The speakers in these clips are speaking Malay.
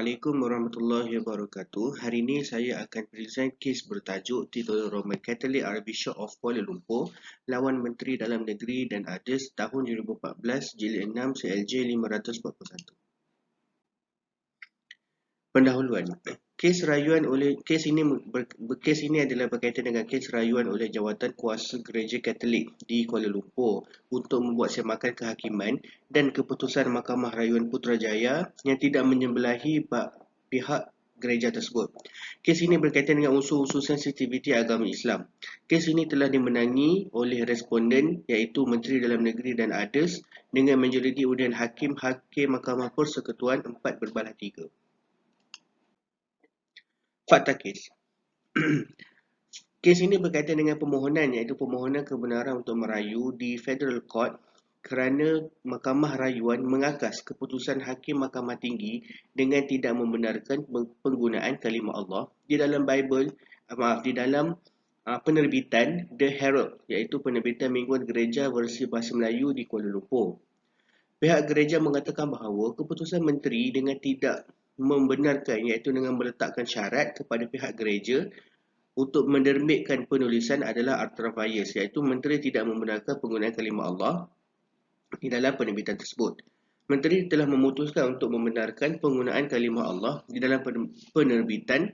Assalamualaikum warahmatullahi wabarakatuh. Hari ini saya akan present kes bertajuk Titular Roman Catholic Archbishop of Kuala Lumpur lawan Menteri Dalam Negeri dan Others tahun 2014 Jilid 6 CLJ 541. Pendahuluan. Kes ini adalah berkaitan dengan kes rayuan oleh jawatan kuasa Gereja Katolik di Kuala Lumpur untuk membuat semakan kehakiman dan keputusan Mahkamah Rayuan Putrajaya yang tidak menyembelahi pihak gereja tersebut. Kes ini berkaitan dengan unsur-unsur sensitiviti agama Islam. Kes ini telah dimenangi oleh responden iaitu Menteri Dalam Negeri dan others dengan majoriti undian Hakim Mahkamah Persekutuan 4/3. Fakta kes. Kes ini berkaitan dengan permohonan iaitu permohonan kebenaran untuk merayu di Federal Court kerana Mahkamah Rayuan mengakas keputusan Hakim Mahkamah Tinggi dengan tidak membenarkan penggunaan kalimah Allah di dalam di dalam penerbitan The Herald iaitu penerbitan mingguan gereja versi bahasa Melayu di Kuala Lumpur. Pihak gereja mengatakan bahawa keputusan menteri dengan tidak membenarkan iaitu dengan meletakkan syarat kepada pihak gereja untuk menerbitkan penulisan adalah ultra-vires iaitu menteri tidak membenarkan penggunaan kalimah Allah di dalam penerbitan tersebut. Menteri telah memutuskan untuk membenarkan penggunaan kalimah Allah di dalam penerbitan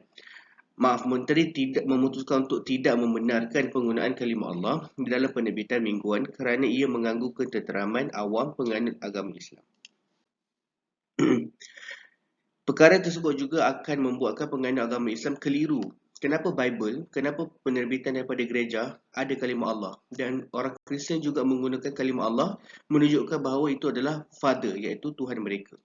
Menteri tidak memutuskan untuk tidak membenarkan penggunaan kalimah Allah di dalam penerbitan mingguan kerana ia mengganggu ketenteraman awam penganut agama Islam. Perkara tersebut juga akan membuatkan penganut agama Islam keliru. Kenapa Bible, kenapa penerbitan daripada gereja ada kalimah Allah dan orang Kristian juga menggunakan kalimah Allah menunjukkan bahawa itu adalah Father iaitu Tuhan mereka.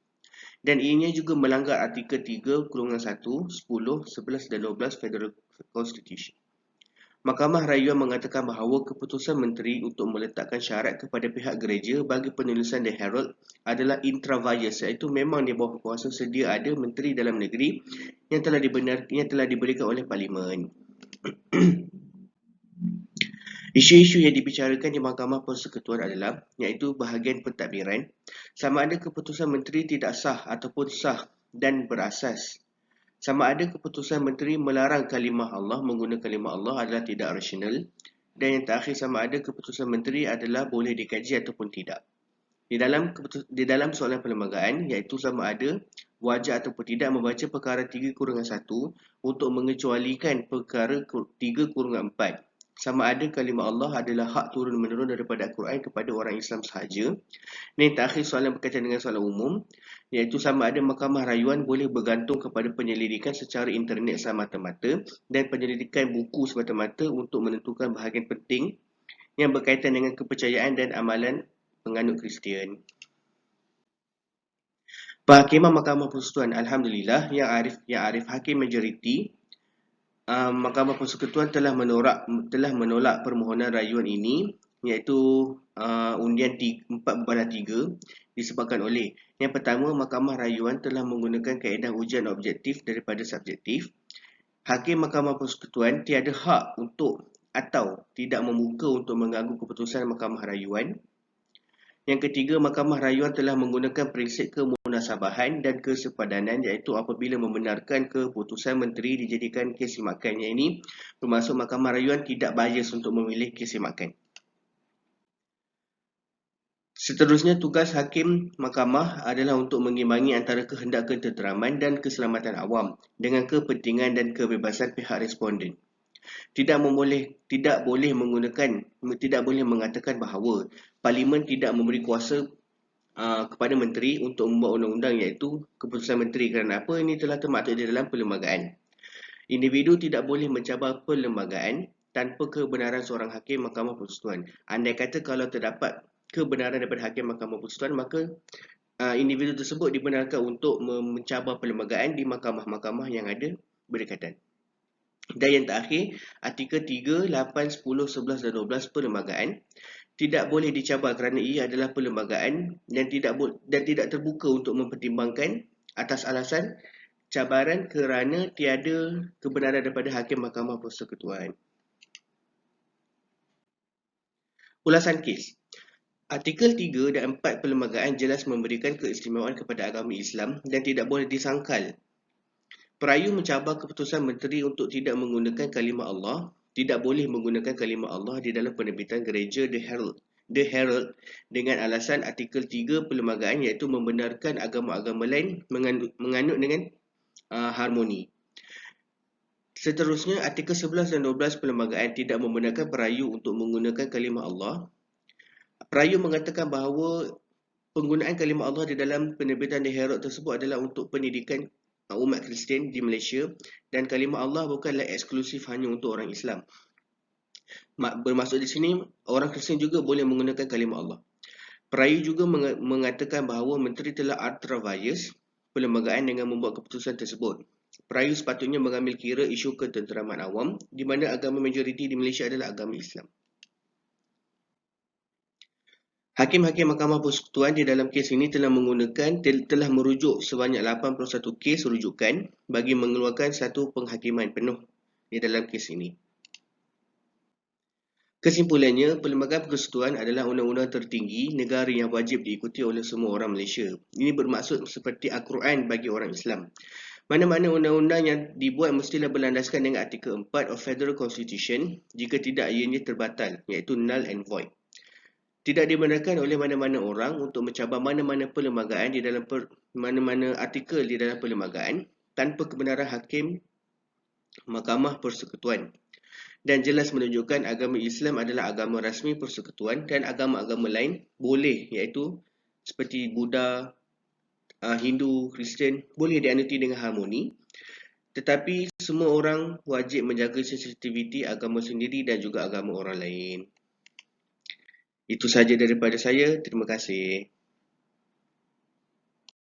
Dan ianya juga melanggar artikel 3, kurungan 1, 10, 11 dan 12 Federal Constitution. Mahkamah Rayuan mengatakan bahawa keputusan menteri untuk meletakkan syarat kepada pihak gereja bagi penulisan The Herald adalah intra-vires iaitu memang di bawah kuasa sedia ada Menteri Dalam Negeri yang telah diberikan oleh Parlimen. Isu-isu yang dibicarakan di Mahkamah Persekutuan adalah iaitu bahagian pentadbiran sama ada keputusan menteri tidak sah ataupun sah dan berasas. Sama ada keputusan menteri melarang kalimah Allah menggunakan kalimah Allah adalah tidak rasional dan yang terakhir sama ada keputusan menteri adalah boleh dikaji ataupun tidak. Di dalam soalan perlembagaan iaitu sama ada wajar ataupun tidak membaca perkara 3/1 untuk mengecualikan perkara 3/4. Sama ada kalimah Allah adalah hak turun-menurun daripada Al-Quran kepada orang Islam sahaja. Dan yang terakhir soalan berkaitan dengan soalan umum iaitu sama ada Mahkamah Rayuan boleh bergantung kepada penyelidikan secara internet semata-mata dan penyelidikan buku semata-mata untuk menentukan bahagian penting yang berkaitan dengan kepercayaan dan amalan penganut Kristian. Penghakiman Mahkamah Persekutuan Alhamdulillah yang arif hakim majoriti Mahkamah Persekutuan telah menolak permohonan rayuan ini iaitu undian 4/3 disebabkan oleh yang pertama, Mahkamah Rayuan telah menggunakan kaedah ujian objektif daripada subjektif. Hakim Mahkamah Persekutuan tiada hak untuk atau tidak membuka untuk mengganggu keputusan Mahkamah Rayuan. Yang ketiga, Mahkamah Rayuan telah menggunakan prinsip kemunasabahan dan kesepadanan iaitu apabila membenarkan keputusan menteri dijadikan kes semakan. Yang ini bermaksud Mahkamah Rayuan tidak bias untuk memilih kes semakan. Seterusnya, tugas hakim mahkamah adalah untuk mengimbangi antara kehendak ketenteraman dan keselamatan awam dengan kepentingan dan kebebasan pihak responden. Tidak boleh mengatakan bahawa Parlimen tidak memberi kuasa kepada menteri untuk membuat undang-undang iaitu keputusan menteri kerana apa ini telah termaktub di dalam perlembagaan. Individu tidak boleh mencabar perlembagaan tanpa kebenaran seorang hakim Mahkamah Persekutuan. Andai kata kalau terdapat kebenaran daripada hakim Mahkamah Persekutuan maka individu tersebut dibenarkan untuk mencabar perlembagaan di mahkamah-mahkamah yang ada berdekatan. Dan yang terakhir, artikel 3, 8, 10, 11 dan 12 perlembagaan tidak boleh dicabar kerana ia adalah perlembagaan dan tidak terbuka untuk mempertimbangkan atas alasan cabaran kerana tiada kebenaran daripada hakim Mahkamah Persekutuan. Ulasan kes. Artikel 3 dan 4 perlembagaan jelas memberikan keistimewaan kepada agama Islam dan tidak boleh disangkal Perayu mencabar keputusan menteri untuk tidak menggunakan kalimah Allah, tidak boleh menggunakan kalimah Allah di dalam penerbitan gereja The Herald dengan alasan artikel 3 perlembagaan iaitu membenarkan agama-agama lain menganut dengan harmoni. Seterusnya, artikel 11 dan 12 perlembagaan tidak membenarkan perayu untuk menggunakan kalimah Allah. Perayu mengatakan bahawa penggunaan kalimah Allah di dalam penerbitan The Herald tersebut adalah untuk pendidikan umat Kristian di Malaysia dan kalimah Allah bukanlah eksklusif hanya untuk orang Islam. Bermaksud di sini, orang Kristian juga boleh menggunakan kalimah Allah. Perayu juga mengatakan bahawa menteri telah ultra-vires perlembagaan dengan membuat keputusan tersebut. Perayu sepatutnya mengambil kira isu ketenteraman awam di mana agama majoriti di Malaysia adalah agama Islam. Hakim-hakim Mahkamah Persekutuan di dalam kes ini telah merujuk sebanyak 81 kes rujukan bagi mengeluarkan satu penghakiman penuh di dalam kes ini. Kesimpulannya, Perlembagaan Persekutuan adalah undang-undang tertinggi negara yang wajib diikuti oleh semua orang Malaysia. Ini bermaksud seperti Al-Quran bagi orang Islam. Mana-mana undang-undang yang dibuat mestilah berlandaskan dengan artikel 4 of Federal Constitution, jika tidak ianya terbatal, iaitu null and void. Tidak dibenarkan oleh mana-mana orang untuk mencabar mana-mana perlembagaan di dalam mana-mana artikel di dalam perlembagaan tanpa kebenaran hakim Mahkamah Persekutuan. Dan jelas menunjukkan agama Islam adalah agama rasmi persekutuan dan agama-agama lain boleh, iaitu seperti Buddha, Hindu, Kristian boleh dianuti dengan harmoni. Tetapi semua orang wajib menjaga sensitiviti agama sendiri dan juga agama orang lain. Itu sahaja daripada saya. Terima kasih.